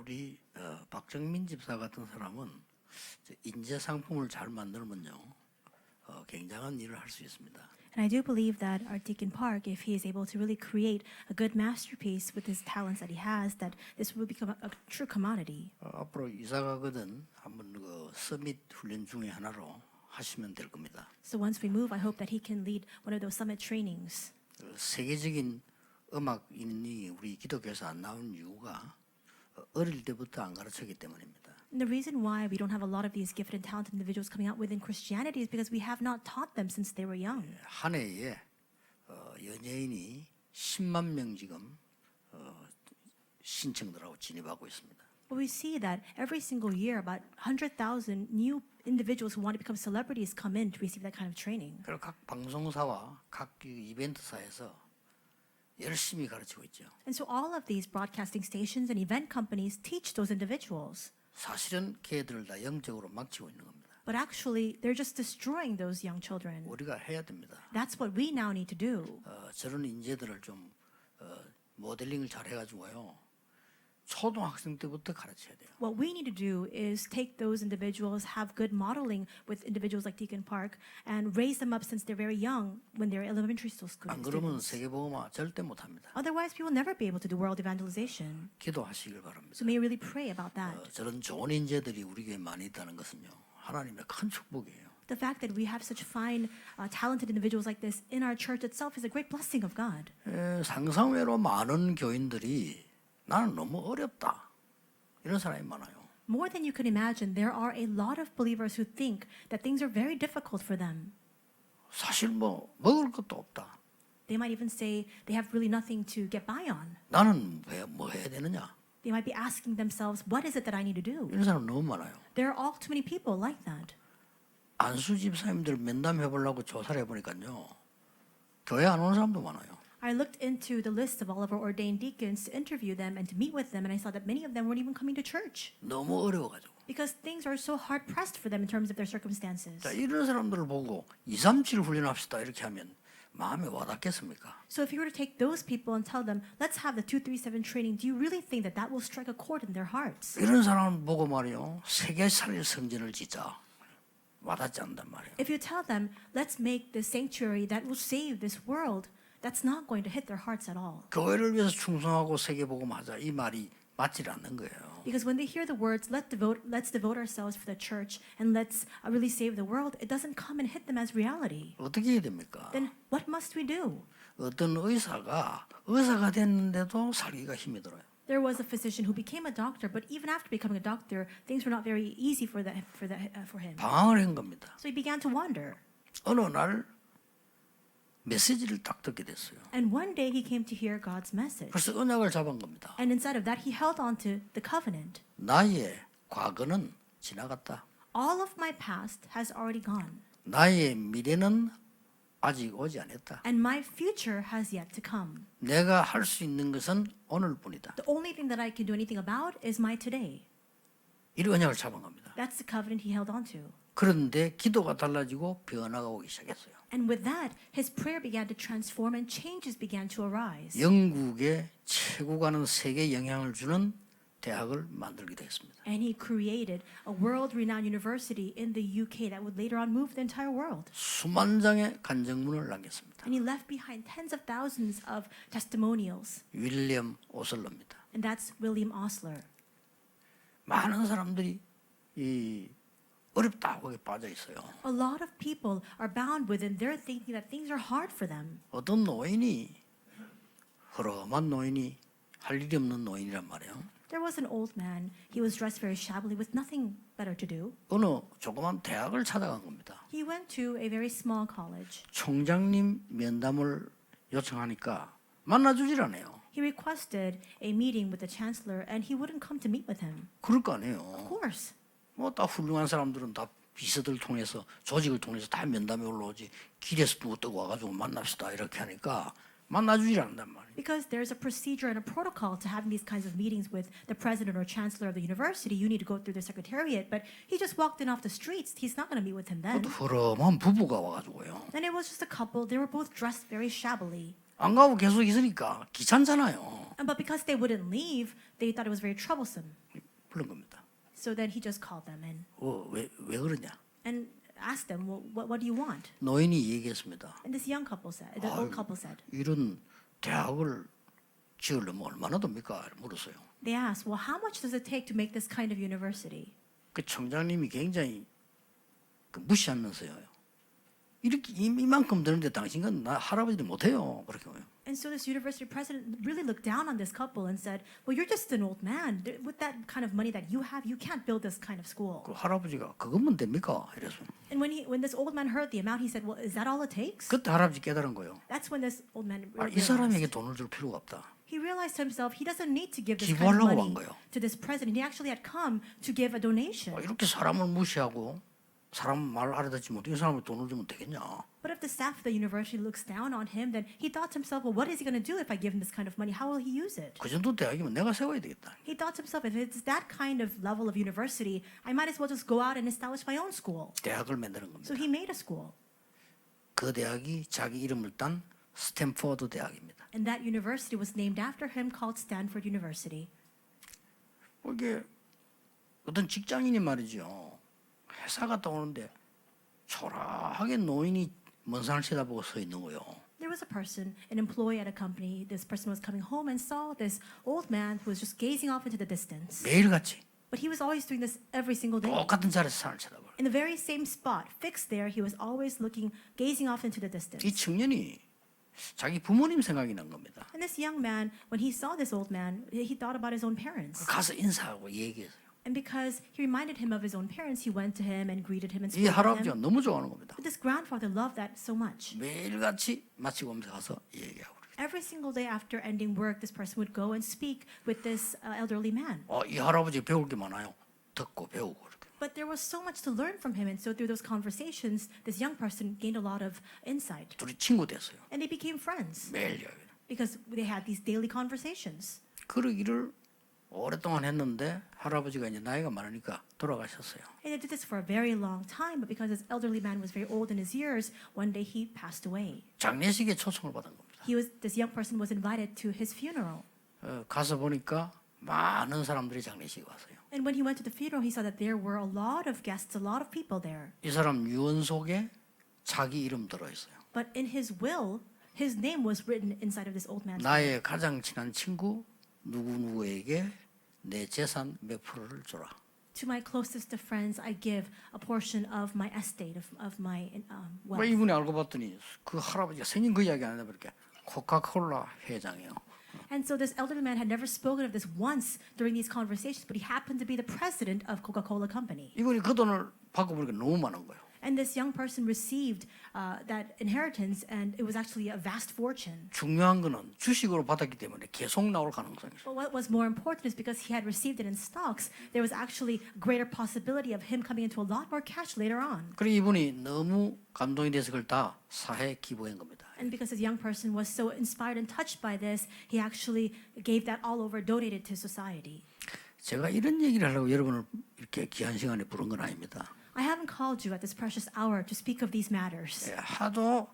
우리 박정민 집사 같은 사람은 인재 상품을 잘 만들면요, 굉장한 일을 할 수 있습니다. And I do believe that our Deacon Park, if he is able to really create a good masterpiece with his talents that he has, that this will become a true commodity. 앞으로 이사 가거든 한번 그 서밋 훈련 중에 하나로 하시면 될 겁니다. So once we move, I hope that he can lead one of those summit trainings. 세계적인 음악인이 우리 기독교에서 안 나온 이유가 어릴 때부터 안 가르쳤기 때문입니다. And the reason why we don't have a lot of these gifted and talented individuals coming out within Christianity is because we have not taught them since they were young. 한 해에 연예인이 10만 명 지금 신청들하고 진입하고 있습니다. But we see that every single year, about 100,000 new individuals who want to become celebrities come in to receive that kind of training. 그리고 각 방송사와 각 이벤트사에서 열심히 가르치고 있죠. And so all of these broadcasting stations and event companies teach those individuals. 사실은 걔들을 다 영적으로 막치고 있는 겁니다. But actually, they're just destroying those young children. 우리가 해야 됩니다. That's what we now need to do. 저런 인재들을 좀 모델링을 잘 해가지고요. 초등학생 때부터 가르쳐야 돼요. What we need to do is take those individuals, have good modeling with individuals like Deacon Park, and raise them up since they're very young when they're elementary school 안 그러면 students. 세계복음화 절대 못합니다. Otherwise, we will never be able to do world evangelization. 기도하시길 바랍니다. So may we really pray about that. 저런 좋은 인재들이 우리 교회에 많이 있다는 것은요, 하나님의 큰 축복이에요. The fact that we have such fine, talented individuals like this in our church itself is a great blessing of God. 상상외로 많은 교인들이 나는 너무 어렵다 이런 사람이 많아요. More than you can imagine, there are a lot of believers who think that things are very difficult for them. 사실 뭐 먹을 것도 없다. They might even say they have really nothing to get by on. 나는 왜 뭐 해야 되느냐? They might be asking themselves, what is it that I need to do? 이런 사람 너무 많아요. There are all too many people like that. 안수 집사님들 면담해 보려고 조사를 해보니까요, 교회 안 오는 사람도 많아요. I looked into the list of all of our ordained deacons to interview them and to meet with them, and I saw that many of them weren't even coming to church 너무 어려워가지고. because things are so hard pressed for them in terms of their circumstances. 자, 이런 사람들을 보고 2, 3, 7 훈련합시다 이렇게 하면 마음에 와닿겠습니까? So if you were to take those people and tell them, let's have the 237 training, do you really think that that will strike a chord in their hearts? 이런 사람을 보고 말이요, 세계 살릴 성전을 짓자 와닿지 않단 말이에요. If you tell them, let's make the sanctuary that will save this world, that's not going to hit their hearts at all. 교회를 위해서 충성하고 세계복음하자 이 말이 맞지 않는 거예요. Because when they hear the words, let's devote ourselves for the church and let's really save the world, it doesn't come and hit them as reality. 어떻게 해야 됩니까? Then what must we do? 어떤 의사가 됐는데도 살기가 힘이 들어요. There was a physician who became a doctor, but even after becoming a doctor, things were not very easy for him. 방황을 한 겁니다. So he began to wander. 어느 날 메시지를 딱 듣게 됐어요. And one day he came to hear God's message. 그래서 언약을 잡은 겁니다. And instead of that, he held on to the covenant. 나의 과거는 지나갔다. All of my past has already gone, 나의 미래는 아직 오지 않았다. and my future has yet to come. 내가 할 수 있는 것은 오늘뿐이다. The only thing that I can do anything about is my today. 이 언약을 잡은 겁니다. That's the covenant he held on to. 그런데 기도가 달라지고 변화가 오기 시작했어요. And with that, his prayer began to transform and changes began to arise. 영국에 최고 가는 세계 영향을 주는 대학을 만들기도 했습니다. And he created a world-renowned university in the UK that would later on move the entire world. 수만 장의 간증문을 남겼습니다. And he left behind tens of thousands of testimonials. 윌리엄 오슬러입니다. And that's William Osler. 많은 사람들이 이 어렵다고 거기에 빠져 있어요. A lot of people are bound within their thinking that things are hard for them. 어떤 노인이 허름한 노인이 할 일이 없는 노인이란 말이에요. There was an old man. He was dressed very shabbily with nothing better to do. 어느 조그만 대학을 찾아간 겁니다. He went to a very small college. 총장님 면담을 요청하니까 만나주질 않아요. He requested a meeting with the chancellor and he wouldn't come to meet with him. 그럴 거 아니에요. Of course. 뭐 다 훌륭한 사람들은 다 비서들 통해서 조직을 통해서 다 면담에 올라오지 길에서 누구 뜨고 와가지고 만납시다 이렇게 하니까 만나주질 않는단 말이에요. Because there's a procedure and a protocol to having these kinds of meetings with the president or chancellor of the university. You need to go through the secretariat. But he just walked in off the streets. He's not going to meet with him then. 또 허름한 부부가 와가지고요. And it was just a couple. They were both dressed very shabbily. 안 가고 계속 있으니까 귀찮잖아요. But because they wouldn't leave, they thought it was very troublesome. 부른 겁니다. So then he just called them in 왜 그러냐? and asked them, well, what do you want? 노인이 얘기했습니다. And this young couple said, the old couple said, 이런 대학을 지으려면 얼마나 듭니까? 물었어요. they asked, well, how much does it take to make this kind of university? 그 총장님이 굉장히 무시하면서요. 이렇게 이만큼 드는데 당신은 나 할아버지를 못해요. 그렇게 해요. And so this university president really looked down on this couple and said, well, you're just an old man. With that kind of money that you have, you can't build this kind of school. 그 할아버지가 그것만 됩니까? 이래서 And when this old man heard the amount, he said, well, is that all it takes? 그때 할아버지 깨달은 거예요. That's when this old man 이 사람에게 realized. 돈을 줄 필요가 없다. He realized to himself he doesn't need to give this kind of 기부하려고 money 한 거예요. to this president. He actually had come to give a donation. 이렇게 사람을 무시하고 사람 말 알아듣지 못해 이 사람을 돈을 주면 되겠냐? But if the staff of the university looks down on him, then he thought to himself, well, what is he going to do if I give him this kind of money? How will he use it? 그 정도 대학이면 내가 세워야 되겠다. He thought to himself, if it's that kind of level of university, I might as well just go out and establish my own school. 대학을 만드는 겁니다. So he made a school. 그 대학이 자기 이름을 딴 스탠포드 대학입니다. And that university was named after him, called Stanford University. 이게 어떤 직장인이 말이죠. 회사 갔다 오는데 초라하게 노인이 먼 산을 쳐다보고 서 있는 거요. There was a person, an employee at a company. This person was coming home and saw this old man who was just gazing off into the distance. 매일같이 But he was always doing this every single day. 똑같은 자리에서 산을 쳐다봐요. In the very same spot, fixed there, he was always looking, gazing off into the distance. 이 청년이 자기 부모님 생각이 난 겁니다. And this young man, when he saw this old man, he thought about his own parents. 가서 인사하고 얘기했어요. And because he reminded him of his own parents, he went to him and greeted him and 이 spoke to 할아버지가 him. 너무 좋아하는 겁니다. But this grandfather loved that so much. 매일같이 마치고 오면서 가서 얘기하고 그래요. Every single day after ending work, this person would go and speak with this elderly man. 이 할아버지 배울 게 많아요. 듣고 배우고 이렇게. But there was so much to learn from him, and so through those conversations, this young person gained a lot of insight. 둘이 친구 됐어요. And they became friends 매일 이야기. because they had these daily conversations. 그러기를 오랫동안 했는데 할아버지가 이제 나이가 많으니까 돌아가셨어요. And they did this for a very long time, but because this elderly man was very old in his years, one day he passed away. 장례식에 초청을 받은 겁니다. This young person was invited to his funeral. 가서 보니까 많은 사람들이 장례식에 왔어요. And when he went to the funeral, he saw that there were a lot of guests, a lot of people there. 이 사람 유언 속에 자기 이름 들어 있어요. But in his will, his name was written inside of this old man's will. 나의 가장 친한 친구 누구누구에게 내 재산 몇 프로를 줘라. To my closest of friends, I give a portion of my estate, of my 뭐 wealth. 이분이 알고 봤더니 그 할아버지가 생긴 그 이야기 안 해도 이렇게 코카콜라 회장이에요. And so this elderly man had never spoken of this once during these conversations, but he happened to be the president of Coca-Cola Company. 이분이 그 돈을 받고 보니까 너무 많은 거예요. And this young person received that inheritance, and it was actually a vast fortune. 중요한 거는 주식으로 받았기 때문에 계속 나올 가능성이 있어요. But what was more important is because he had received it in stocks, there was actually greater possibility of him coming into a lot more cash later on. 그리고 이분이 너무 감동이 돼서 그걸 다 사회에 기부한 겁니다. And because this young person was so inspired and touched by this, he actually gave that all over, donated to society. 제가 이런 얘기를 하려고 여러분을 이렇게 귀한 시간에 부른 건 아닙니다. I haven't called you at this precious hour to speak of these matters. 하도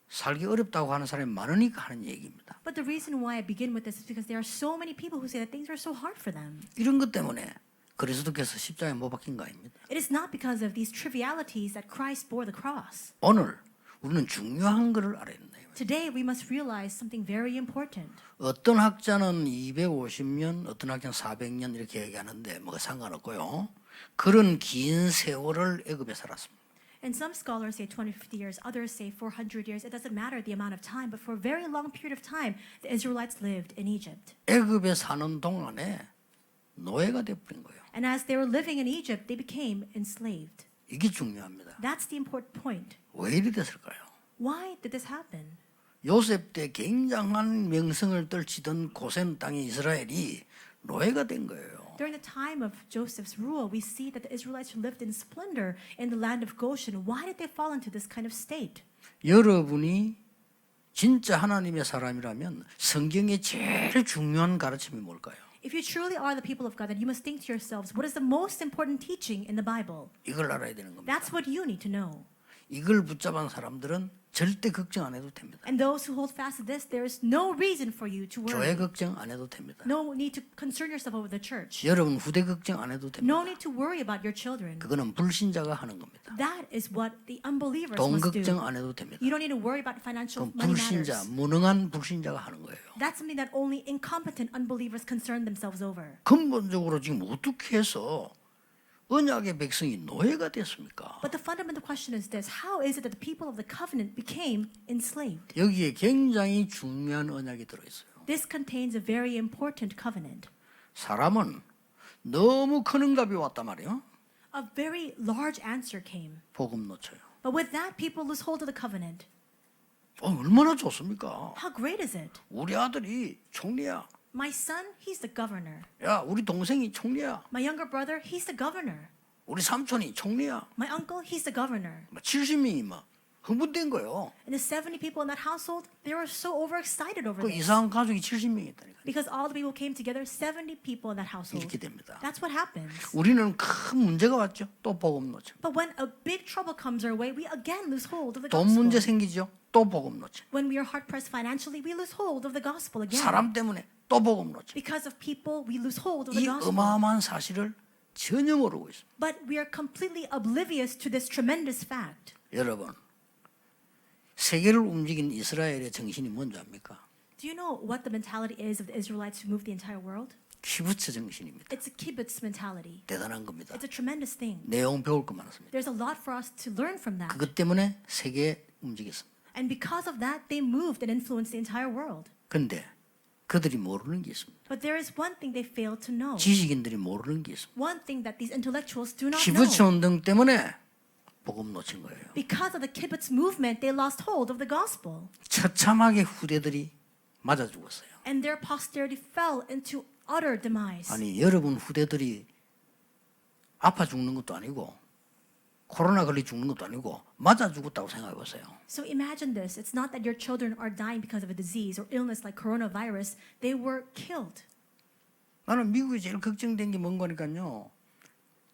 살기 어렵다고 하는 사람이 많으니까 하는 얘기입니다. But the reason why I begin with this is because there are so many people who say that things are so hard for them. 이런 것 때문에 그리스도께서 십자가에 못 박힌 거 아닙니다. It is not because of these trivialities that Christ bore the cross. 오늘 우리는 중요한 것을 알아야 된다. Today we must realize something very important. 어떤 학자는 250년, 어떤 학자는 400년 이렇게 얘기하는데 뭐가 상관없고요. 그런 긴 세월을 애굽에 살았습니다. And some scholars say 250 years, others say 400 years. It doesn't matter the amount of time, but for a very long period of time, the Israelites lived in Egypt. 애굽에 사는 동안에 노예가 되어버린 거예요. And as they were living in Egypt, they became enslaved. 이게 중요합니다. That's the important point. 왜 이리 됐을까요? Why did this happen? 요셉 때 굉장한 명성을 떨치던 고센 땅의 이스라엘이 노예가 된 거예요. During the time of Joseph's rule, we see that the Israelites lived in splendor in the land of Goshen. Why did they fall into this kind of state? 여러분이 진짜 하나님의 사람이라면 성경의 제일 중요한 가르침이 뭘까요? If you truly are the people of God, then you must think to yourselves, what is the most important teaching in the Bible? 이걸 알아야 되는 겁니다. That's what you need to know. 이걸 붙잡은 사람들은 절대 걱정 안 해도 됩니다. And those who hold fast to this, there is no reason for you to 교회 worry. 걱정 안 해도 됩니다. No need to concern yourself over the church. 여러분 후대 걱정 안 해도 No 됩니다. need to worry about your children. 그거는 불신자가 하는 겁니다. That is what the unbelievers 돈 must 걱정 do. 안 해도 됩니다. You don't need to worry about financial 그건 money 불신자, matters. 무능한 불신자가 하는 거예요. That's something that only incompetent unbelievers concern themselves over. 근본적으로 지금 어떻게 해서 언약의 백성이 노예가 됐습니까? But the fundamental question is this: how is it that the people of the covenant became enslaved? 여기에 굉장히 중요한 언약이 들어있어요. This contains a very important covenant. 사람은 너무 큰 응답이 왔단 말이에요. A very large answer came. 복음 놓쳐요. But with that, people lose hold of the covenant. 얼마나 좋습니까? How great is it? 우리 아들이 총리야. My son, he's the governor. 야, 우리 동생이 총리야. My younger brother, he's the governor. 우리 삼촌이 총리야. My uncle, he's the governor. 70명이 막 흥분된 거예요. And the 70 people in that household, they were so overexcited over 그 this. 이상한 가족이 70명이 있다니까. Because all the people came together, 70 people in that household. 이렇게 됩니다. That's what happens. 우리는 큰 문제가 왔죠. 또 복음 놓쳐. But when a big trouble comes our way, we again lose hold of the 돈 gospel. 문제 생기죠. 또 복음 놓쳐. When we are hard pressed financially, we lose hold of the gospel again. 사람 때문에 또 복음 놓쳐. Because of people, we lose hold of the 이 gospel. 어마어마한 사실을 전혀 모르고 있습니다. But we are completely oblivious to this tremendous fact. 여러분, 세계를 움직인 이스라엘의 정신이 뭔지 압니까? Do you know what the mentality is of the Israelites who moved the entire world? 키부츠 정신입니다. It's a kibbutz mentality. 대단한 겁니다. It's a tremendous thing. 내용 배울 거 많습니다. There's a lot for us to learn from that. 그것 때문에 세계 움직였습니다. And because of that, they moved and influenced the entire world. 그런데 그들이 모르는 게 있습니다. But there is one thing they failed to know. 지식인들이 모르는 게 있습니다. One thing that these intellectuals do not 키부츠 know. 운동 때문에 복음 놓친 거예요. Because of the kibbutz movement, they lost hold of the gospel. 처참하게 후대들이 맞아 죽었어요. And their posterity fell into utter demise. 아니 여러분 후대들이 아파 죽는 것도 아니고 코로나 걸려 죽는 것도 아니고 맞아 죽었다고 생각해 보세요. So imagine this. It's not that your children are dying because of a disease or illness like coronavirus. They were killed. 나는 미국이 제일 걱정된 게 뭔 거니까요.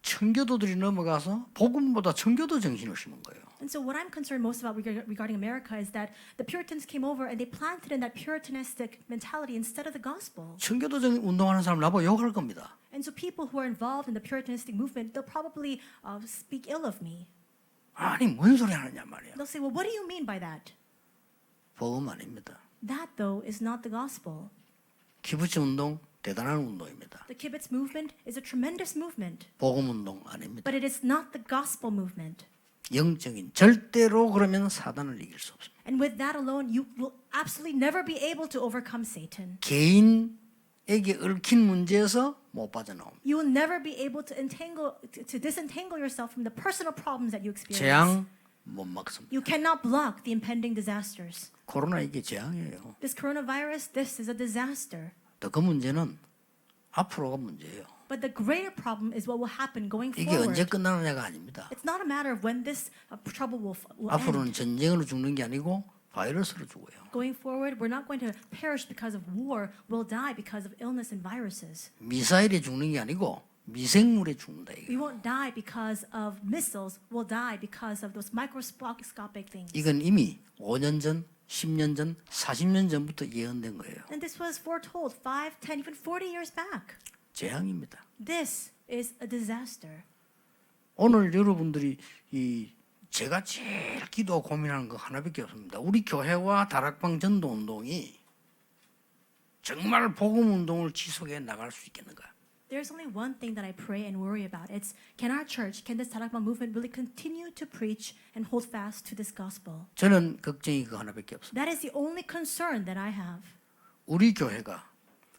청교도들이 넘어가서 복음보다 청교도 정신을 심은 거예요. And so what I'm concerned most about regarding America is that the Puritans came over and they planted in that Puritanistic mentality instead of the gospel. 청교도 운동하는 사람 나보고 욕할 겁니다. And so people who are involved in the Puritanistic movement, they'll probably speak ill of me. 아니 뭔 소리 하느냐 말이야. They'll say, well, what do you mean by that? 복음 아닙니다. That, though, is not the gospel. 키부츠 운동 대단한 운동입니다. The kibbutz movement is a tremendous movement, 복음 운동 아닙니다. but it is not the gospel movement. 영적인 절대로 그러면 사단을 이길 수 없습니다. And with that alone, you will absolutely never be able to overcome Satan. 개인에게 얽힌 문제에서 못 빠져나옵니다. You will never be able to disentangle yourself from the personal problems that you experience. 재앙 못 막습니다. You cannot block the impending disasters. 코로나 이게 재앙이에요. This coronavirus, this is a disaster. 또 그 문제는 앞으로가 문제예요. But the greater problem is what will happen going 이게 언제 forward. 끝나느냐가 아닙니다. It's not a matter of when this trouble will 앞으로는 end. 전쟁으로 죽는 게 아니고 바이러스로 죽어요. Going forward, we're not going to perish because of war. We'll die because of illness and viruses. 미사일에 죽는 게 아니고 미생물에 죽는다 We 이게. won't die because of missiles. We'll die because of those microscopic things. 이건 이미 5년 전, 10년 전, 40년 전부터 예언된 거예요. And this was foretold 5, 10, even 40 years back. 재앙입니다. This is a disaster. 오늘 여러분들이 제가 제일 기도하고 고민하는 거 하나밖에 없습니다. 우리 교회와 다락방 전도 운동이 정말 복음 운동을 지속해 나갈 수 있겠는가? There's only one thing that I pray and worry about. It's can our church, can this Tarakma movement really continue to preach and hold fast to this gospel? 저는 걱정이 그 하나밖에 없습니다. That is the only concern that I have. 우리 교회가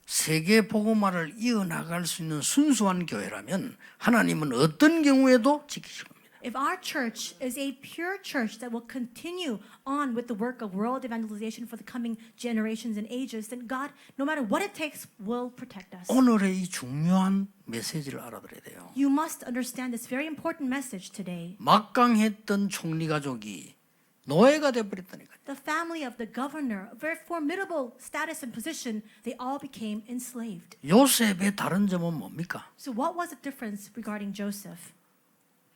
세계 복음화를 이어나갈 수 있는 순수한 교회라면 하나님은 어떤 경우에도 지키실 겁니다. If our church is a pure church that will continue on with the work of world evangelization for the coming generations and ages, then God, no matter what it takes, will protect us. 오늘의 이 중요한 메시지를 알아들어야 돼요. You must understand this very important message today. 막강했던 총리 가족이 노예가 되어버렸다니까요. The family of the governor, a very formidable status and position, they all became enslaved. 요셉의 다른 점은 뭡니까? So what was the difference regarding Joseph?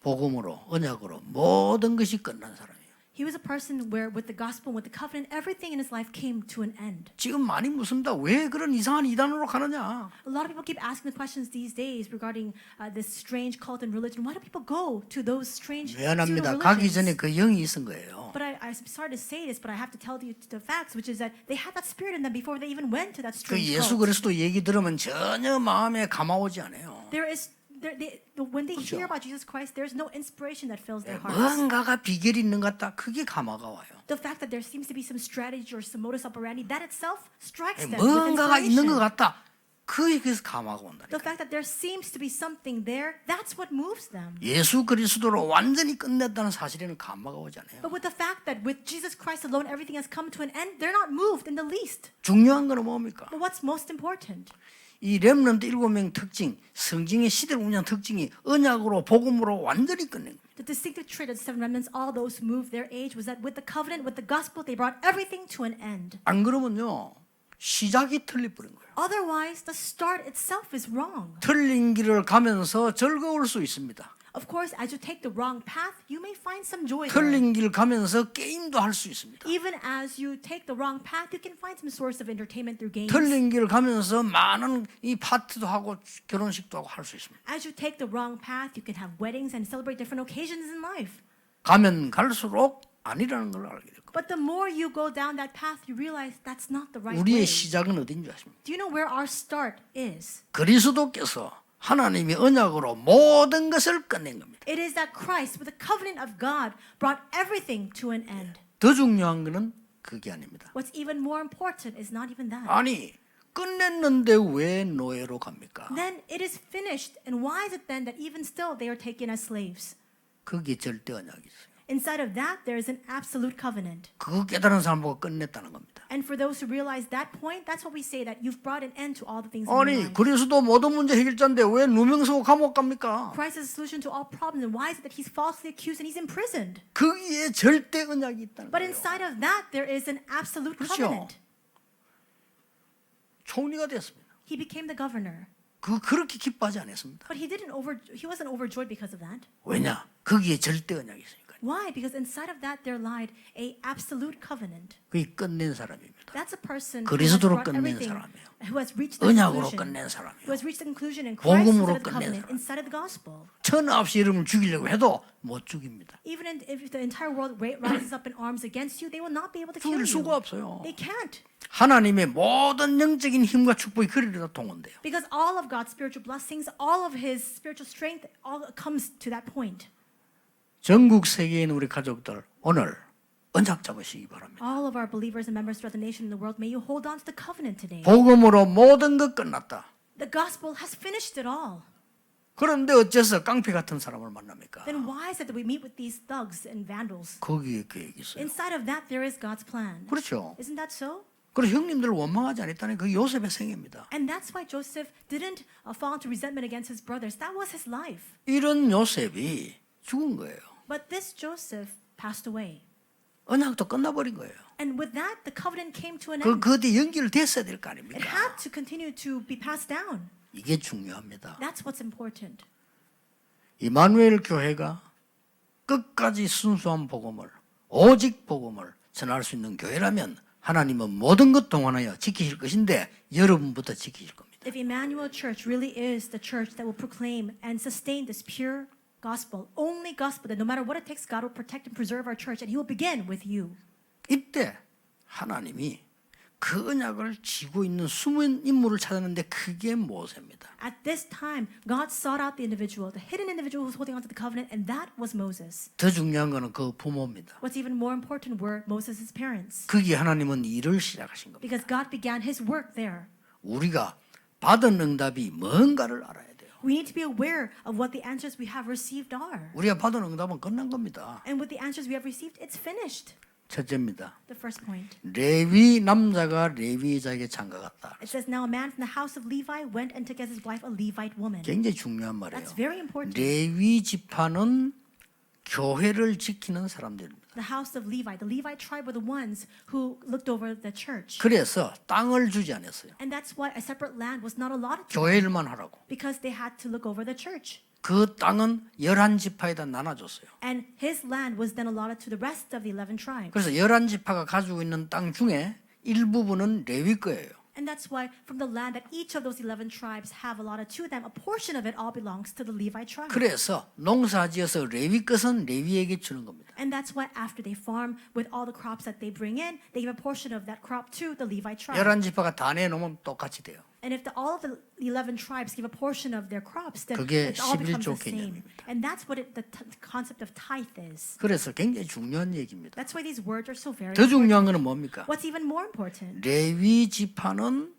복음으로 언약으로 모든 것이 끝난 사람이에요. He was a person where with the gospel, with the covenant, everything in his life came to an end. 지금 많이 묻습니다. 왜 그런 이상한 이단으로 가느냐? A lot of people keep asking the questions these days regarding this strange cult and religion. Why do people go to those strange 미안합니다. 가기 pseudo-religions? 전에 그 영이 있은 거예요. But I'm sorry to say this, but I have to tell you the facts, which is that they had that spirit in them before they even went to that 그 strange 예수 cult. 그리스도 얘기 들으면 전혀 마음에 감아오지 않아요. When they hear about Jesus Christ, there's no inspiration that fills their hearts. 뭔가가 비결이 있는 것 같다. 그게 감화가 와요. The fact that there seems to be some strategy or some modus operandi, that itself strikes them with 뭔가가 있는 것 inspiration. 같다. 그게서 감화가 온다. The fact that there seems to be something there, that's what moves them. 예수 그리스도로 완전히 끝냈다는 사실에는 감화가 오지 않아요. But with the fact that with Jesus Christ alone everything has come to an end, they're not moved in the least. 중요한 거는 뭡니까? But what's most important? 이 렘넌트 7명 특징, 성경의 시대를 운영 특징이 언약으로 복음으로 완전히 끝낸 겁니다. The distinctive trait of the seven remnants, all those who moved their age, was that with the covenant, with the gospel, they brought everything to an end. 안 그러면요 시작이 틀려버린 거예요. Otherwise, the start itself is wrong. 틀린 길을 가면서 즐거울 수 있습니다. Of course, as you take the wrong path, you may find some joy there. 틀린 길 가면서 게임도 할 수 있습니다. Even as you take the wrong path, you can find some source of entertainment through games. 틀린 길 가면서 많은 이 파티도 하고 결혼식도 하고 할 수 있습니다. As you take the wrong path, you can have weddings and celebrate different occasions in life. 가면 갈수록 아니라는 걸 알게 될 겁니다. But the more you go down that path, you realize that's not the right 우리의 way. 시작은 어딘 줄 아십니까? Do you know where our start is? 그리스도께서 하나님의 언약으로 모든 것을 끝낸 겁니다. It is that Christ, with the covenant of God, brought everything to an end. 더 중요한 것은 그게 아닙니다. What's even more important is not even that. 아니 끝냈는데 왜 노예로 갑니까? Then it is finished, and why is it then that even still they are taken as slaves? 그게 절대 언약이 있어요. Inside of that, there is an absolute covenant. 그거 깨달은 사람 보고 끝냈다는 겁니다. And for those who realize that point, that's what we say that you've brought an end to all the things in your 아니 life. 그리스도 모든 문제 해결자인데 왜 누명쓰고 감옥 갑니까? Christ is the solution to all problems, and why is it that he's falsely accused and he's imprisoned? 거기에 절대 언약이 있다는 But 거예요. inside of that, there is an absolute 그렇죠. covenant. 총리가 됐습니다. He became the governor, 그렇게 기뻐하지 않았습니다. but he wasn't overjoyed because of that. 왜냐? 거기에 절대 언약이 있으니까. Why? Because inside of that there lied a absolute covenant. 그게 끝낸 사람입니다. That's a person who has 그리스도로 brought 끝낸 everything, 사람이에요. who has reached the 언약으로 conclusion, 끝낸 who 사람이에요. has reached the conclusion in Christ 복음으로 inside of the 끝낸 covenant, 사람. inside of the gospel. 천하 없이 여러분을 죽이려고 해도 못 죽입니다. Even if the entire world rises up in arms against you, they will not be able to kill 죽일 수가 you. 없어요. They can't. 하나님의 모든 영적인 힘과 축복이 그리로 다 동원돼요. Because all of God's spiritual blessings, all of His spiritual strength, all comes to that point. 전국 세계에 있는 우리 가족들 오늘 언약 잡으시기 바랍니다. All of our believers and members throughout the nation and the world, may you hold on to the covenant today. 복음으로 모든 것 끝났다. The gospel has finished it all. 그런데 어째서 깡패 같은 사람을 만납니까? Then why is it that we meet with these thugs and vandals? 거기에 계획이 있어요. Inside of that, there is God's plan. 그렇죠. Isn't that so? 그리고 형님들을 원망하지 않았다는 그 요셉의 생애입니다. And that's why Joseph didn't fall into resentment against his brothers. That was his life. 이런 요셉이 죽은 거예요. But this Joseph passed away. 언약도 끝나버린 거예요. And with that, the covenant came to an 그 end. 그때 연결됐어야 될 거 It 아닙니까? had to continue to be passed down. 이게 중요합니다. That's what's important. 이마누엘 교회가 끝까지 순수한 복음을 오직 복음을 전할 수 있는 교회라면 하나님은 모든 것 동원하여 지키실 것인데 여러분부터 지키실 겁니다. If Emmanuel Church really is the church that will proclaim and sustain this pure gospel, only gospel, that no matter what it takes, God will protect and preserve our church, and He will begin with you. 이때 하나님이 그 언약을 쥐고 있는 숨은 인물을 찾았는데 그게 모세입니다. At this time, God sought out the individual, the hidden individual who was holding on to the covenant, and that was Moses. 더 중요한 거는 그 부모입니다. What's even more important were Moses' parents, 거기에 하나님은 일을 시작하신 겁니다. because God began His work there. 우리가 받은 응답이 뭔가를 알아야 돼요. We need to be aware of what the answers we have received are. 우리가 받은 응답은 끝난 겁니다. And with the answers we have received, it's finished. 첫째입니다. The first point. 레위 남자가 레위자에게 장가갔다. It says, now a man from the house of Levi went and took as his wife a Levite woman. 굉장히 중요한 말이에요. That's very important. 레위 지파는 교회를 지키는 사람들입니다. The house of Levi, the Levite tribe were the ones who looked over the church. 그래서 땅을 주지 않았어요. And that's why a separate land was not allotted to them, 교회일만 하라고. because they had to look over the church. 그 땅은 11지파에다 나눠줬어요. And his land was then allotted to the rest of the 11 tribes. 그래서 11지파가 가지고 있는 땅 중에 일부분은 레위 거예요. And that's why from the land that each of those 11 tribes have allotted to them, a portion of it all belongs to the Levite tribe. 그래서 농사지어서 레위 것은 레위에게 주는 겁니다. And that's why after they farm with all the crops that they bring in, they give a portion of that crop to the Levite tribe. 11지파가 다 내놓으면 똑같이 돼요. And if all of the 11 tribes give a portion of their crops, then 그게 it all becomes 11조 the same. 개념입니다. And that's what the concept of tithe is. 그래서 굉장히 중요한 얘기입니다. That's why these words are so very 더 important. 중요한 것은 뭡니까? What's even more important? 레위 지파는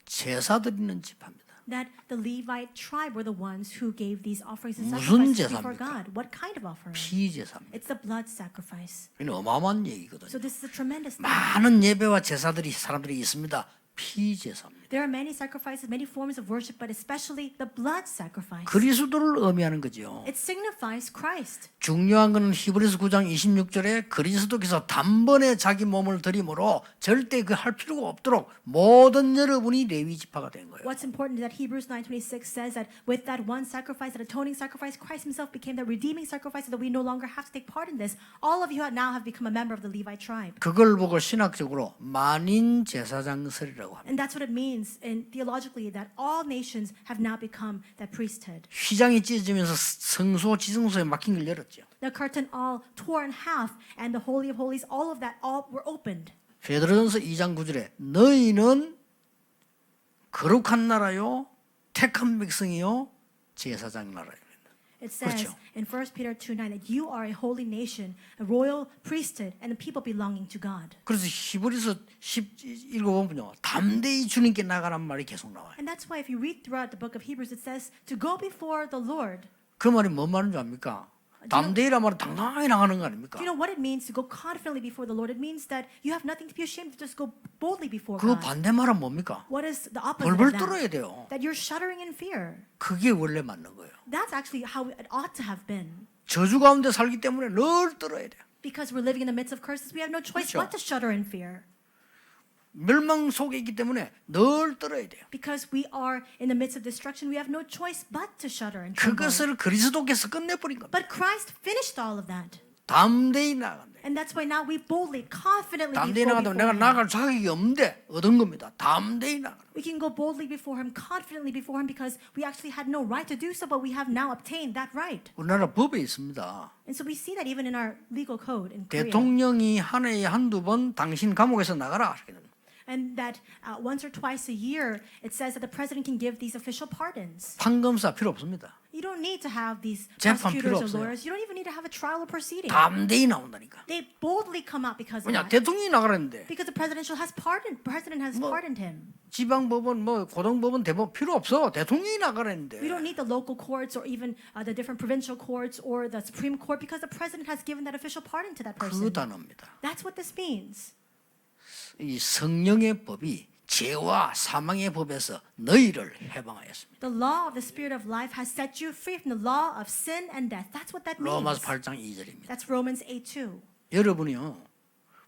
제사 드리는 지파입니다. That the Levite tribe were the ones who gave these offerings and 무슨 sacrifices before 제사입니까? God. What kind of offering? 피제사입니다. It's the blood sacrifice. 이는 어마어마한 얘기거든요. So this is a tremendous thing. 많은 예배와 제사들이 사람들이 있습니다. 피제사입니다. There are many sacrifices, many forms of worship, but especially the blood sacrifice. 그리스도를 의미하는 거죠. It signifies Christ. 중요한 것은 히브리서 9장 26절에 그리스도께서 단번에 자기 몸을 드림으로 절대 그 할 필요가 없도록 모든 여러분이 레위 지파가 된 거예요. What's important is that Hebrews 9:26 says that with that one sacrifice, that atoning sacrifice, Christ himself became the redeeming sacrifice so that we no longer have to take part in this. All of you now have become a member of the Levite tribe. 그걸 보고 신학적으로 만인 제사장설이라고 합니다. And that's what it means in theologically that all nations have now become that priesthood. 휘장이 찢어지면서 성소 지성소에 막힌 걸 열었죠. The curtain all tore in half and the Holy of Holies, all of that all were opened. 베드로전서 2장 9절에 너희는 거룩한 나라요 택한 백성이요 제사장 나라요. It says 그렇죠. in 1 Peter 2:9 that you are a holy nation, a royal priesthood, and a people belonging to God. 그래서 히브리서 10 읽어보면요 담대히 주님께 나가란 말이 계속 나와요. And that's why if you read throughout the book of Hebrews, it says to go before the Lord. 그 말이 뭔 말인지 압니까? 담대히란 말은 당당하게 나가는 거 아닙니까? Do you know what it means to go confidently before the Lord? It means that you have nothing to be ashamed to just go boldly before 그 God. 반대말은 뭡니까? What is the opposite 벌벌 of 떨어야 that? 돼요. That you're shuddering in fear. 그게 원래 맞는 거예요. That's actually how it ought to have been. 저주 가운데 살기 때문에 늘 떨어야 돼요. Because we're living in the midst of curses, we have no choice 그렇죠. but to shudder in fear. 멸망 속에 있기 때문에 늘 떨어야 돼요. Because we are in the midst of destruction, we have no choice but to shudder and tremble. 그것을 그리스도께서 끝내버린 겁니다. But Christ finished all of that. 담대히 나간다. And that's why now we boldly, confidently 담대히 go 나가도 before 내가 him. 나갈 자격이 없는데 얻은 겁니다. 담대히 나가. We can go boldly before him, confidently before him, because we actually had no right to do so, but we have now obtained that right. 우리나라 법에 있습니다. And so we see that even in our legal code in Korea. 대통령이 한 해에 한두 번 당신 감옥에서 나가라. And that once or twice a year, it says that the president can give these official pardons. 판검사 필요 없습니다. You don't need to have these 재판 필요 prosecutors or 없어요. lawyers. You don't even need to have a trial or proceeding. 담대히 나온다니까. They boldly come out because of 왜냐 that. 대통령이 나가라는데 Because the president has pardoned him. 지방법원 뭐 고등법원 대법 필요 없어. 대통령이 나가라는데. We don't need the local courts or even the different provincial courts or the Supreme Court because the president has given that official pardon to that 그 person. 단어입니다. That's what this means. 이 성령의 법이 죄와 사망의 법에서 너희를 해방하였습니다. The law of the Spirit of life has set you free from the law of sin and death. That's what that means. 로마서 8장 2절입니다. That's Romans 8:2. 여러분이요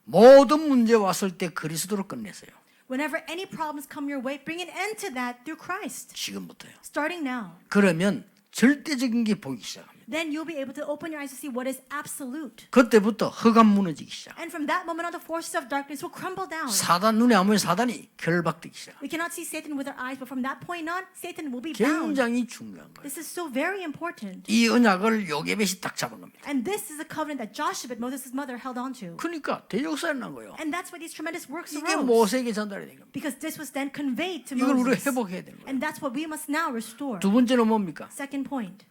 모든 문제 왔을 때 그리스도로 끝내세요. Whenever any problems come your way, bring an end to that through Christ. 지금부터요. Starting now. 그러면 절대적인 게 보이기 시작합니다. Then you'll be able to open your eyes to see what is absolute. 그때부터 흑암 무너지기 시작. And from that moment on, the forces of darkness will crumble down. 사단 눈에 아무리 사단이 결박되기 시작. We cannot see Satan with our eyes, but from that point on, Satan will be bound. 굉장히 중요한 거예요. This is so very important. 이 언약을 요게벳이 딱 잡은 겁니다. And this is a covenant that Joshua, Moses' mother, held on to. 그러니까 대역사에 난 거예요. And that's why these tremendous works 이게 arose. 모세에게 전달이 된 겁니다. Because this was then conveyed to 이걸 우리가 Moses. 회복해야 되는 거예요. And that's what we must now restore. 두 번째는 뭡니까? Second point.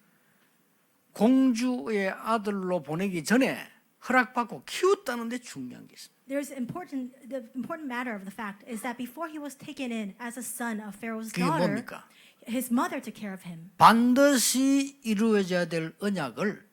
공주의 아들로 보내기 전에 허락받고 키웠다는 데 중요한 게 있습니다. The important matter of the fact is that before he was taken in as a son of Pharaoh's 그게 daughter, 뭡니까? his mother took care of him. 반드시 이루어져야 될 언약을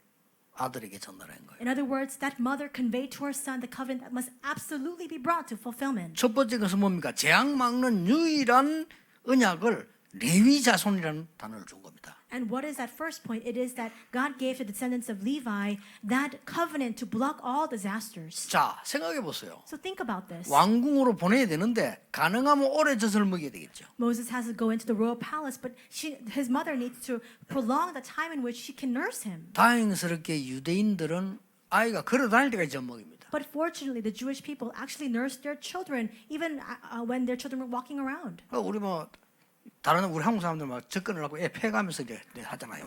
아들에게 전달한 거예요. In other words, that mother conveyed to her son the covenant that must absolutely be brought to fulfillment. 첫 번째 것은 뭡니까? 재앙 막는 유일한 언약을 레위 자손이라는 단어를 준 겁니다. And what is that first point? It is that God gave to the descendants of Levi that covenant to block all disasters. 자, 생각해 보세요. So think about this. 왕궁으로 보내야 되는데 가능하면 오래 젖을 먹여야 되겠죠. Moses has to go into the royal palace, but his mother needs to prolong the time in which she can nurse him. 다행스럽게 유대인들은 아이가 걸어 다닐 때까지 젖 먹입니다. But fortunately, the Jewish people actually nursed their children even when their children were walking around. 우리 뭐 다른 우리 한국 사람들 막 접근을 하고 애 패가면서 이제 하잖아요.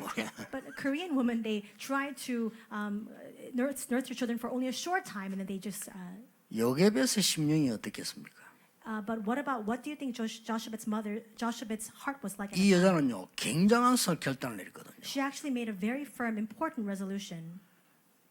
But Korean women, they try to nurse their children for only a short time, and then they just. 요게벳의 심령이 어떻겠습니까? But what do you think Joshua's heart was like? 이 여자는요 굉장한 결단을 내렸거든요. She actually made a very firm, important resolution.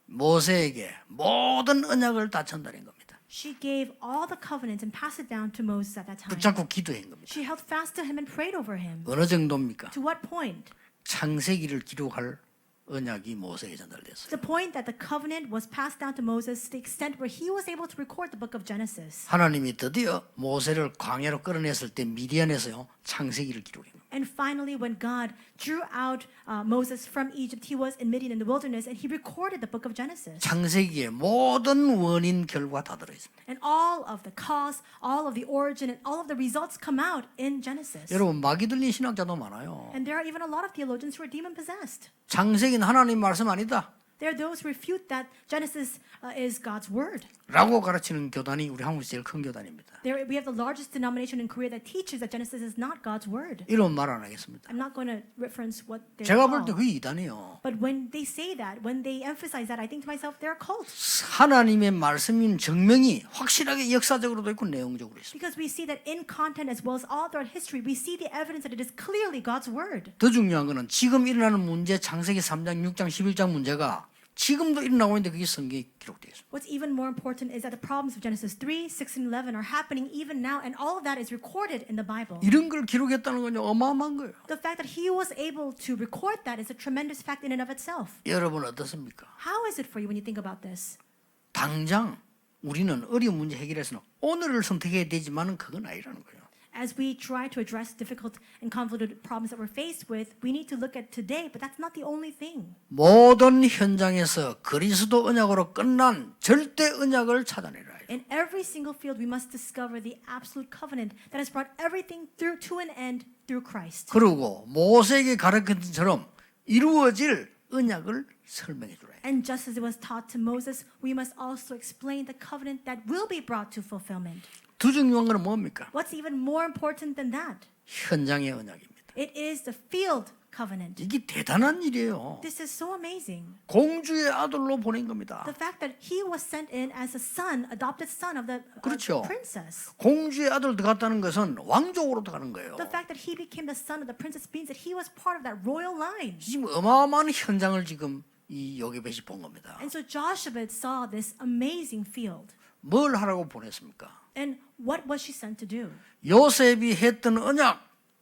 모세에게 모든 언약을 다 전달한 겁니다. She gave all the covenants and passed it down to Moses at that time. 붙잡고 기도한 겁니다. She held fast to him and prayed over him. 어느 정도입니까? To what point? 창세기를 기록할 언약이 모세에게 전달됐어요. The point that the covenant was passed down to Moses to the extent where he was able to record the book of Genesis. 하나님이 드디어 모세를 광야로 끌어냈을 때 미디안에서요 창세기를 기록한 겁니다. And finally, when God drew out Moses from Egypt, he was in Midian in the wilderness, and he recorded the book of Genesis. 창세기에 모든 원인 결과 다 들어 있습니다. And all of the cause, all of the origin, and all of the results come out in Genesis. 여러분 마귀 들린 신학자도 많아요. And there are even a lot of theologians who are demon possessed. 창세기는 하나님 말씀 아니다. There are those who refute that Genesis is God's word. 라고 가르치는 교단이 우리 한국에서 제일 큰 교단입니다. We have the largest denomination in Korea that teaches that Genesis is not God's word. 이런 말 안 하겠습니다. I'm not going to reference what they're 제가 볼 때 called. 그게 이단이에요. But when they say that, when they emphasize that, I think to myself, they're a cult. 하나님의 말씀인 증명이 확실하게 역사적으로도 있고 내용적으로 있습니다. Because we see that in content as well as all throughout history, we see the evidence that it is clearly God's word. 더 중요한 거는 지금 일어나는 문제 창세기 3장, 6장, 11장 문제가 지금도 일어나고 있는데 그게 성경에 기록되어 있습니다. What's even more important is that the problems of Genesis 3, 6, and 11 are happening even now, and all of that is recorded in the Bible. 이런 걸 기록했다는 건 어마어마한 거예요. The fact that he was able to record that is a tremendous fact in and of itself. 여러분 어떻습니까? How is it for you when you think about this? 당장 우리는 어려운 문제 해결해서는 오늘을 선택해야 되지만은 그건 아니라는 거예요. As we try to address difficult and convoluted problems that we're faced with, we need to look at today, but that's not the only thing. 모든 현장에서 그리스도 언약으로 끝난 절대 언약을 찾아내라. In every single field, we must discover the absolute covenant that has brought everything through to an end through Christ. 그리고 모세에게 가르친 것처럼 이루어질 언약을 설명해 주라. And just as it was taught to Moses, we must also explain the covenant that will be brought to fulfillment. 더 중요한 것은 뭡니까? What's even more important than that? 현장의 언약입니다. It is the field covenant. 이게 대단한 일이에요. This is so amazing. 공주의 아들로 보낸 겁니다. The fact that he was sent in as a son, adopted son of the 그렇죠. princess. 공주의 아들 들어갔다는 것은 왕족으로 들어가는 거예요. The fact that he became the son of the princess means that he was part of that royal line. 지금 어마어마한 현장을 지금 이 요게벳이 본 겁니다. And so Joshua saw this amazing field. 뭘 하라고 보냈습니까? And what was she sent to do? 요셉이 했던 언약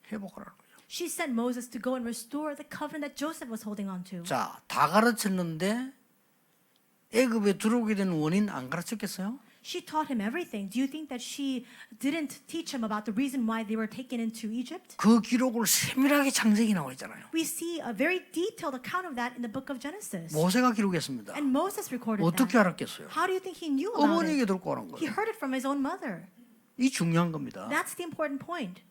회복하라는 거예요. She sent Moses to go and restore the covenant that Joseph was holding on to. 자, 다 가르쳤는데 애굽에 들어오게 된 원인 안 가르쳤겠어요? She taught him everything. Do you think that she didn't teach him about the reason why they were taken into Egypt? 그 기록을 세밀하게 창세기 나와 있잖아요. We see a very detailed account of that in the book of Genesis. 모세가 기록했습니다. And Moses recorded 어떻게 that. 알았겠어요? How do you think he knew about 어머니에게 it? 듣고 오는 He 거예요. heard it from his own mother. 이 중요한 겁니다. That's the important point.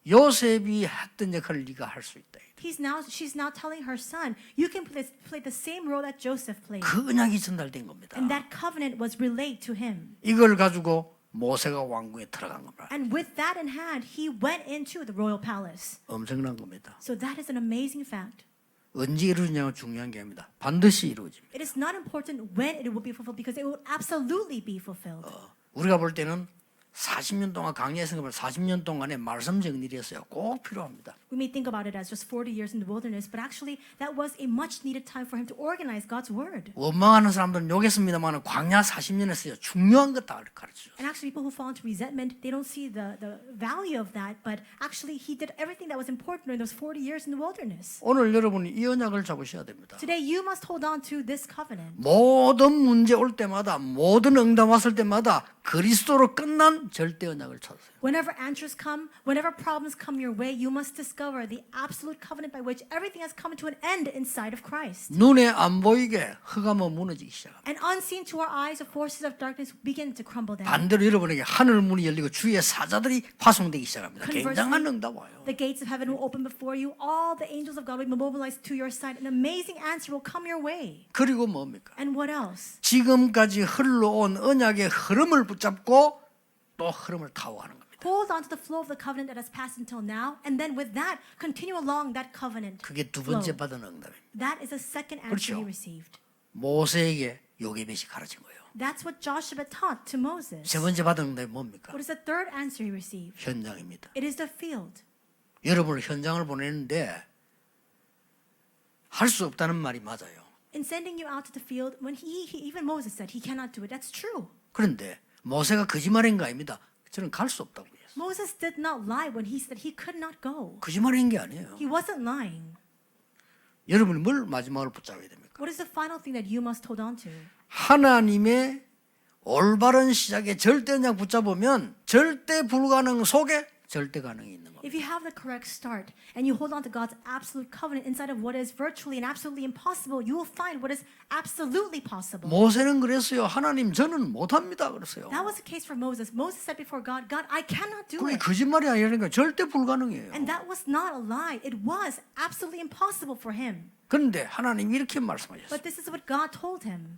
요셉이 했던 역할을 네가 할 수 있다. She's now telling her son, you can play the same role that Joseph played. 그 언약이 전달된 겁니다. And that covenant was relayed to him. 이걸 가지고 모세가 왕궁에 들어간 겁니다. And with that in hand, he went into the royal palace. 엄청난 겁니다. So that is an amazing fact. 언제 이루어지냐가 중요한 게 아닙니다. 반드시 이루어집니다. It is not important when it will be fulfilled because it will absolutely be fulfilled. 우리가 볼 때는 40년 동안 강야에서 40년 동안의 말씀 정리였어요. 꼭 필요합니다. We may think about it as just 40 years in the wilderness, but actually that was a much needed time for him to organize God's word. 원망하는 사람들은 욕했습니다만 광야 40년 했어요. 중요한 것 다 가르쳐줘요. And actually people who fall into resentment, they don't see the value of that, but actually he did everything that was important during those 40 years in the wilderness. 오늘 여러분이 이 언약을 잡으셔야 됩니다. Today you must hold on to this covenant. 모든 문제 올 때마다 모든 응답 왔을 때마다 그리스도로 끝난 절대 언약을 찾으세요. Whenever answers come, whenever problems come your way, you must discover discover the absolute covenant by which everything has come to an end inside of Christ. 눈에 안 보이게 흑암은 무너지기 시작합니다. And unseen to our eyes, the forces of darkness begin to crumble down. 반대로 여러분에게 하늘 문이 열리고 주의 사자들이 파송되기 시작합니다. 굉장한 응답 와요. The gates of heaven will open before you. All the angels of God will be mobilized to your side. An amazing answer will come your way. 그리고 뭡니까? And what else? 지금까지 흘러온 언약의 흐름을 붙잡고 또 흐름을 타고가는 겁니다. Hold on to the flow of the covenant that has passed until now, and then with that, continue along that covenant. 그게 두 flow. 번째 받은 응답입니다. That is the second answer 그렇죠. he received. 모세에게 요게벳이 가르친 거예요. That's what Joshua taught to Moses. 세 번째 받은 응답이 뭡니까? What is the third answer he received? 현장입니다. It is the field. 여러분을 현장을 보내는데 할 수 없다는 말이 맞아요. In sending you out to the field, when even Moses said he cannot do it, that's true. 그런데 모세가 거짓말한 거 아닙니다. 저는 갈 수 없다고 했어요. Moses did not lie when he said he could not go. 거짓말한 게 아니에요. He wasn't lying. 여러분이 뭘 마지막으로 붙잡아야 됩니까? What is the final thing that you must hold on to? 하나님의 올바른 시작에 절대 언약 붙잡으면 절대 불가능 속에 절대 가능이 있는 겁니다. If you have the correct start and you hold on to God's absolute covenant inside of what is virtually and absolutely impossible, you will find what is absolutely possible. 모세는 그랬어요. 하나님 저는 못합니다. 그랬어요. That was the case for Moses. Moses said before God, God, I cannot do 그게 it. 거짓말이 아니라니까 절대 불가능해요. And that was not a lie. It was absolutely impossible for him. 그런데 하나님 이렇게 말씀하셨어요. But this is what God told him.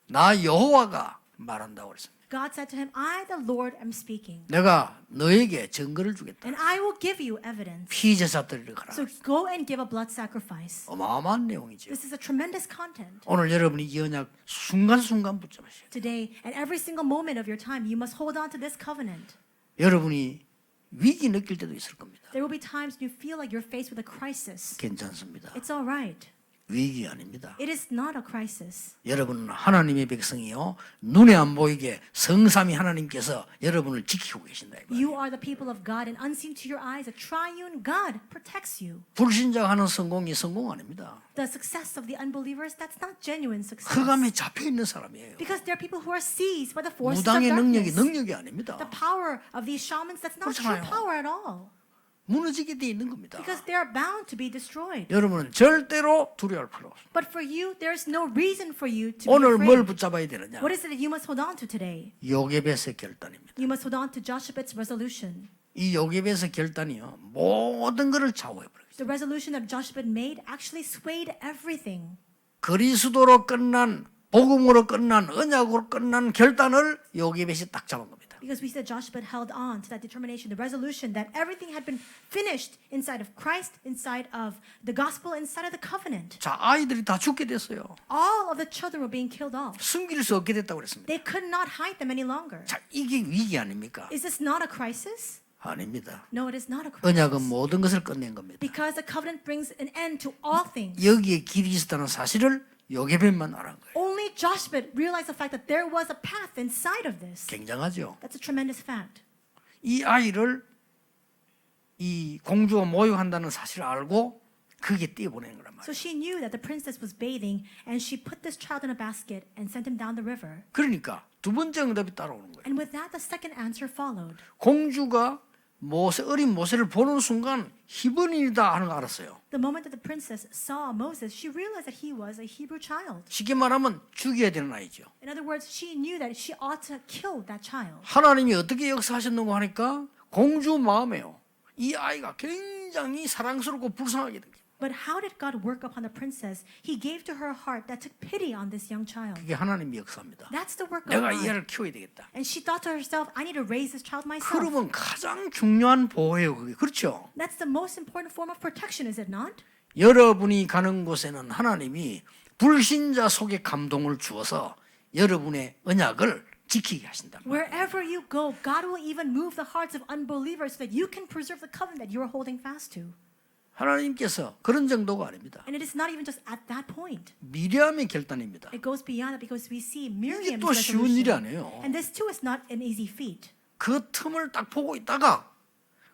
나 여호와가 말한다고 그랬습니다. God said to him, I, the Lord, am speaking. 내가 너에게 증거를 주겠다. And I will give you evidence. 피제사 드리러 가라. So go and give a blood sacrifice. 어마어마한 내용이죠. This is a tremendous content. 오늘 여러분이 이 언약 순간순간 붙잡으셔야 돼요. Today, at every single moment of your time, you must hold on to this covenant. 여러분이 위기 느낄 때도 있을 겁니다. There will be times when you feel like you're faced with a crisis. 괜찮습니다. It's all right. 위기 아닙니다. It is not a crisis. 여러분은 하나님의 백성이요. 눈에 안 보이게 성삼위 하나님께서 여러분을 지키고 계신다. 이 말이에요. You are the people of God, and unseen to your eyes, a triune God protects you. 불신자가 하는 성공이 성공 아닙니다. The success of the unbelievers, that's not genuine success. 흑암에 잡혀 있는 사람이에요. Because there are people who are seized by the forces of 무당의 능력이 darkness. 능력이 아닙니다. The power of these shamans, that's not true 그렇잖아요. power at all. 무너지게 돼 있는 겁니다. Because they are bound to be destroyed. 여러분은 절대로 두려워할 필요 없습니다. But for you, there's no reason for you to be 오늘 뭘 afraid. 붙잡아야 되느냐? What is it that you must hold on to today? 요게벳의 결단입니다. You must hold on to Joshua's resolution. 이 요게벳의 결단이요. 모든 것을 좌우해 버렸어요. The resolution that Joshua made actually swayed everything. 그리스도로 끝난 복음으로 끝난 언약으로 끝난 결단을 요게벳이 딱 잡은 겁니다. Because we said Joshua held on to that determination, the resolution that everything had been finished inside of Christ, inside of the gospel, inside of the covenant. 자, 아이들이 다 죽게 됐어요. All of the children were being killed off. 숨길 수 없게 됐다고 그랬습니다. They could not hide them any longer. 자, 이게 위기 아닙니까? Is this not a crisis? 아닙니다. No, it is not a 언약은 crisis. 모든 것을 끝낸 겁니다. Because the covenant brings an end to all things. 여기에 길이 있었다는 사실을 요게벳만 알은 거예요. Only Joshua realized the fact that there was a path inside of this. 굉장하죠. That's a tremendous fact. 이 아이를 이 공주가 모욕한다는 사실을 알고 그게 띄어보내는 거란 말이에요. So she knew that the princess was bathing, and she put this child in a basket and sent him down the river. 그러니까 두 번째 응답이 따라오는 거예요. And with that, the second answer followed. 공주가 어린 모세를 보는 순간 히브리인이다 하는 거 알았어요. The moment that the princess saw Moses, she realized that he was a Hebrew child. 쉽게 말하면 죽여야 되는 아이죠. In other words, she knew that she ought to kill that child. 하나님이 어떻게 역사하셨는고 하니까 공주 마음에요. 이 아이가 굉장히 사랑스럽고 불쌍하게 된 거예요. But how did God work upon the princess? He gave to her heart that took pity on this young child. 그게 하나님의 역사입니다. That's the work of 내가 이 God. 아이를 키워야 되겠다. And she thought to herself, I need to raise this child myself. 그러면 가장 중요한 보호예요. 그게 그렇죠. That's the most important form of protection, is it not? 여러분이 가는 곳에는 하나님이 불신자 속에 감동을 주어서 여러분의 언약을 지키게 하신다. Wherever you go, God will even move the hearts of unbelievers so that you can preserve the covenant that you are holding fast to. 하나님께서 그런 정도가 아닙니다. And it is not even just at that point. 미리암의 결단입니다. It goes beyond that because we see 이게 Miriam's 또 쉬운 일이 resolution. 아니에요. And this too is not an easy feat. 그 틈을 딱 보고 있다가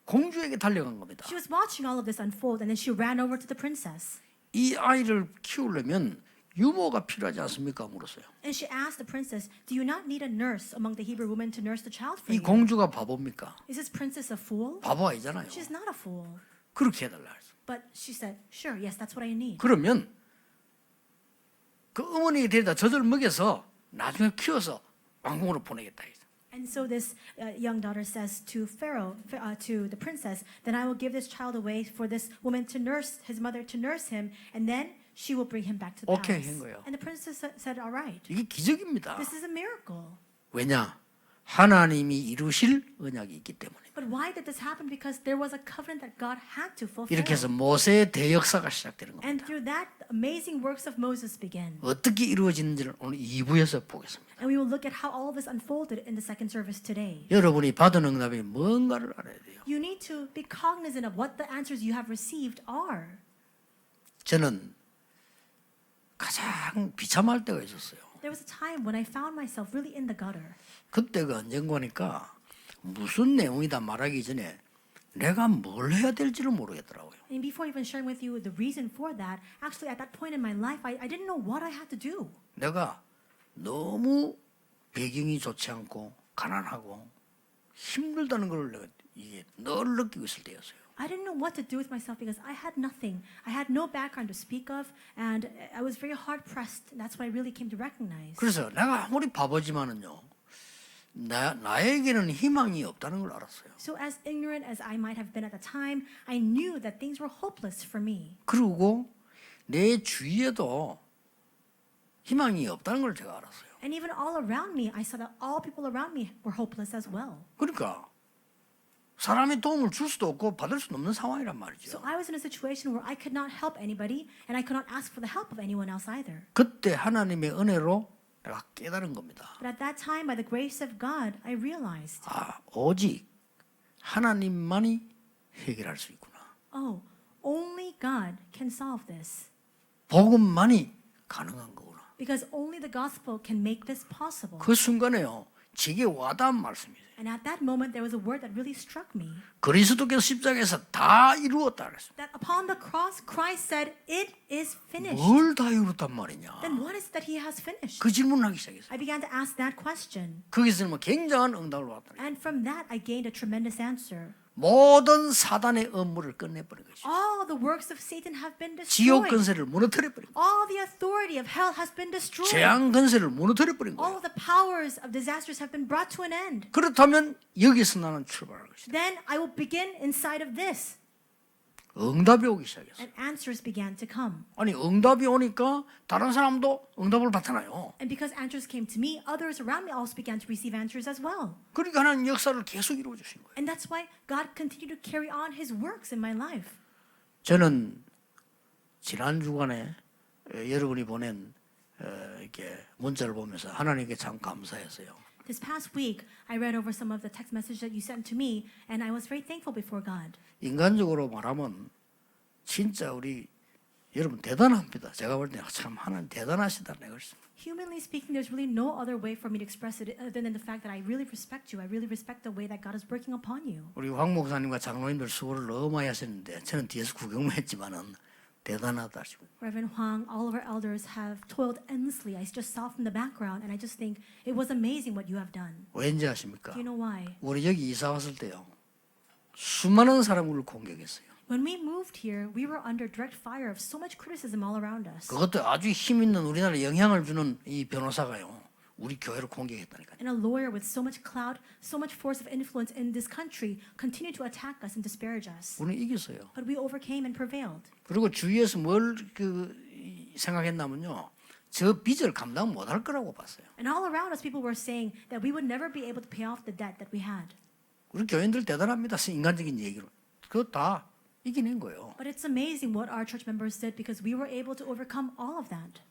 공주에게 달려간 겁니다. She was watching all of this unfold, and then she ran over to the princess. 이 아이를 키우려면 유모가 필요하지 않습니까? 물었어요. And she asked the princess, do you not need a nurse among the Hebrew women to nurse the child for 이 you? 공주가 바보입니까? Is this princess a fool? 바보 아니잖아요. She's not a fool. 그렇게 해달라 했어. But she said, sure, yes, that's what I need. 그러면 그 어머니에 데려다 젖을 먹여서 나중에 키워서 왕궁으로 보내겠다 했어. And so this young daughter says to Pharaoh, to the princess, then I will give this child away for this woman to nurse, his mother to nurse him, and then she will bring him back to the 오케이 palace. 한 거예요. And the princess said, all right, 이게 기적입니다. this is a miracle. 왜냐? 하나님이 이루실 언약이 있기 때문에. But why did this happen? Because there was a covenant that God had to fulfill. 이렇게 해서 모세의 대역사가 시작되는 겁니다. And through that, amazing works of Moses began. 어떻게 이루어지는지를 오늘 2부에서 보겠습니다. And we will look at how all of this unfolded in the second service today. 여러분이 받은 응답이 뭔가를 알아야 돼요. You need to be cognizant of what the answers you have received are. 저는 가장 비참할 때가 있었어요. There was a time when I found myself really in the gutter. 그때가 언젠가니까 무슨 내용이다 말하기 전에 내가 뭘 해야 될지를 모르겠더라고요. And before even sharing with you the reason for that, actually at that point in my life, I didn't know what I had to do. 내가 너무 배경이 좋지 않고 가난하고 힘들다는 걸 내가 이게 늘 느끼고 있을 때였어요. I didn't know what to do with myself because I had nothing. I had no background to speak of, and I was very hard pressed. That's what I really came to recognize. 그래서 내가 아무리 바보지만은요, 나에게는 희망이 없다는 걸 알았어요. So as ignorant as I might have been at the time, I knew that things were hopeless for me. 그리고 내 주위에도 희망이 없다는 걸 제가 알았어요. And even all around me, I saw that all people around me were hopeless as well. 그러니까 사람이 도움을 줄 수도 없고 받을 수도 없는 상황이란 So 말이죠. I was in a situation where I could not help anybody, and I could not ask for the help of anyone else either. 그때 하나님의 은혜로 내가 깨달은 겁니다. But at that time, by the grace of God, I realized, 오직 하나님만이 해결할 수 있구나. oh, only God can solve this. 복음만이 가능한 거구나. Because only the gospel can make this possible. 그 순간에요, 제게 와닿은 말씀이에요. And at that moment, there was a word that really struck me. 그리스도께서 십자가에서 다 이루었다 그랬습니다. That upon the cross, Christ said, it is finished. 뭘 다 이루었단 말이냐? Then what is it that he has finished? 그 질문을 하기 시작했어요. I began to ask that question. 거기서 뭐 굉장한 응답을 받았다. And from that, I gained a tremendous answer. 모든 사단의 업무를 끝내버린 것이죠. All the works of Satan have been 지옥 destroyed. 근세를 무너뜨려버린 거예요. All the authority of hell has been destroyed. 재앙 근세를 무너뜨려버린 All 거예요. of the powers of disasters have been brought to an end. 그렇다면 여기서 나는 출발할 것이다. Then I will begin inside of this. 응답이 오기 시작했어요. And answers began to come. 아니 응답이 오니까 다른 사람도 응답을 받잖아요. And because answers came to me, others around me also began to receive answers as well. 그러니까 하나님 역사를 계속 이루어 주신 거예요. And that's why God continued to carry on his works in my life. 저는 지난 주간에 여러분이 보낸 이렇게 문자를 보면서 하나님께 참 감사했어요. This past week, I read over some of the text messages that you sent to me, and I was very thankful before God. 인간적으로 말하면 진짜 우리 여러분 대단합니다. 제가 볼 때 참 하나님 대단하시다 내가 그랬습니다. Humanly speaking, there's really no other way for me to express it other than the fact that I really respect you. I really respect the way that God is working upon you. 우리 황 목사님과 장로님들 수고를 너무 많이 하셨는데 저는 뒤에서 구경만 했지만은 대단하다 싶어요. Reverend Huang, all of our elders have toiled endlessly. I just saw from the background, and I just think it was amazing what you have done. 왠지 아십니까? Do you know why? 우리 여기 이사 왔을 때요. 수많은 사람을 공격했어요. When we moved here, we were under direct fire of so much criticism all around us. 그것도 아주 힘 있는 우리나라에 영향을 주는 이 변호사가요. 우리 교회를 공격했다니까요. And a lawyer with so much clout, so much force of influence in this country continued to attack us and disparage us. 우리는 이겼어요. But we overcame and prevailed. 그리고 주위에서 뭘 생각했냐면요. 저 빚을 감당 못할 거라고 봤어요. And all around us, people were saying that we would never be able to pay off the debt that we had. 우리 교인들 대단합니다. 인간적인 얘기로. 그거 다 이겨낸 거예요. But it's amazing what our church members did because we were able to overcome all of that.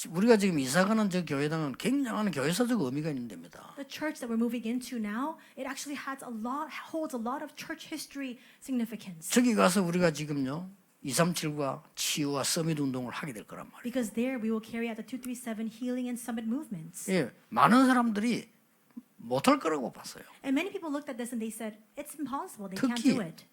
우리가 지금 이사가는 저 교회당은 굉장한 교회사적 의미가 있는 데입니다. The church that we're moving into now, it actually holds a lot of church history significance. 저기 가서 우리가 지금요 237과 치유와 서밋 운동을 하게 될 거란 말이에요. Because there we will carry out the 237 healing and summit movements. 예, 많은 사람들이 못할 거라고 봤어요. And many people looked at this and they said, it's impossible. They can't 특히 do it.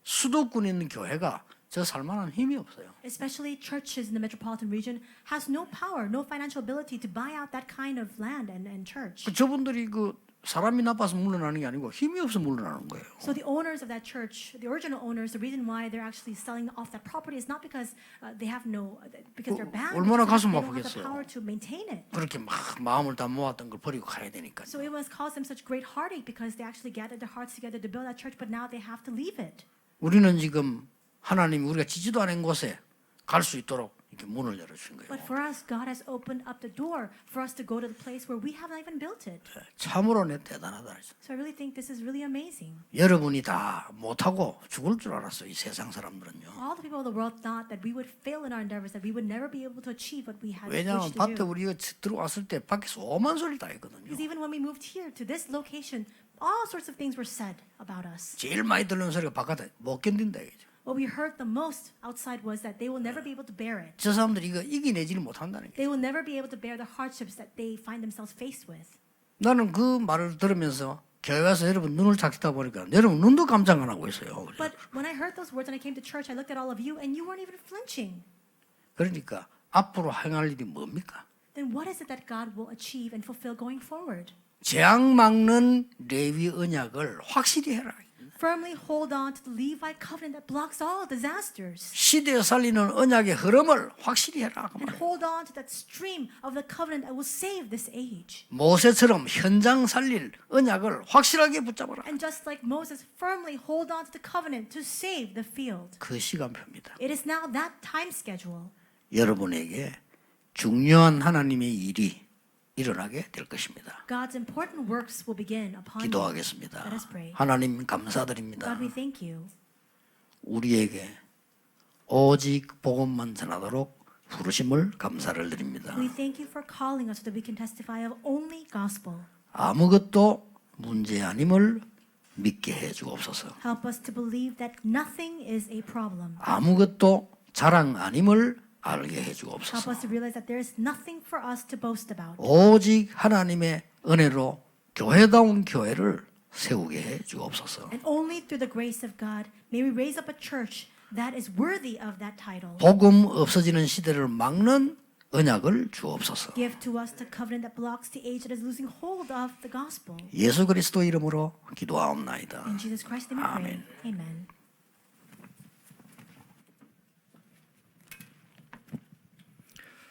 수도권에 있는 교회가 저 살만한 힘이 없어요. Especially churches in the metropolitan region has no power, no financial ability to buy out that kind of land and church. 저분들이 그 사람이 나빠서 물러나는 게 아니고 힘이 없어 물러나는 거예요. So the owners of that church, the original owners, the reason why they're actually selling off that property is not because they have no, because they're bad. 얼마나 It's because 가슴 they don't have the 아프겠어요. power to maintain it. 그렇게 막 마음을 다 모았던 걸 버리고 가야 되니까. So it must cause them such great heartache because they actually gathered their hearts together to build that church, but now they have to leave it. 우리는 지금 하나님이 우리가 지지도 않은 곳에 갈 수 있도록 이렇게 문을 열어주신 거예요. But for us, God has opened up the door for us to go to the place where we haven't even built it. 참으로 내 대단하다. So I really think this is really amazing. 여러분이 다 못하고 죽을 줄 알았어요. 이 세상 사람들은요. All the people of the world thought that we would fail in our endeavors, that we would never be able to achieve what we had 왜냐하면 wished to 밭에 do. 우리가 들어왔을 때 밖에서 오만 소리를 다 했거든요. Because even when we moved here to this location, all sorts of things were said about us. 제일 많이 들리는 소리가 바깥에 못 견딘다 이거죠. What we heard the most outside was that they will never be able to bear it. 저 사람들이 이거 이겨내지를 못한다는 게. They will never be able to bear the hardships that they find themselves faced with. 나는 그 말을 들으면서 교회 와서 여러분 눈을 딱 뜨다 보니까 여러분 눈도 깜짝 안 하고 있어요. But when I heard those words and I came to church, I looked at all of you and you weren't even flinching. 그러니까 앞으로 행할 일이 뭡니까? Then what is it that God will achieve and fulfill going forward? 재앙 막는 레위 언약을 확실히 해라. Firmly hold on to the Levite covenant that blocks all disasters. 시대에 살리는 언약의 흐름을 확실히 해라. 그 And 말이에요. hold on to that stream of the covenant that will save this age. 모세처럼 현장 살릴 언약을 확실하게 붙잡아라. And just like Moses, firmly hold on to the covenant to save the field. 그 시간표입니다. It is now that time schedule. 여러분에게 중요한 하나님의 일이 일어나게 될 것입니다. God's important works will begin upon you. 기도하겠습니다. Let us pray. 하나님 감사드립니다. God, we thank you. 우리에게 오직 복음만 전하도록 부르심을 감사를 드립니다. We thank you for calling us so that we can testify of only gospel. 아무것도 문제 아님을 믿게 해 주옵소서. Help us to believe that nothing is a problem. 아무것도 자랑 아님을 알게 해 Help 주옵소서. us to realize that there is nothing for us to boast about. 오직 하나님의 은혜로 교회다운 교회를 세우게 해 주옵소서. And only through the grace of God may we raise up a church that is worthy of that title. 복음 없어지는 시대를 막는 언약을 주옵소서. Give to us the covenant that blocks the age that is losing hold of the gospel. 예수 그리스도 이름으로 기도하옵나이다. In Jesus Christ's name we pray. Amen. Amen.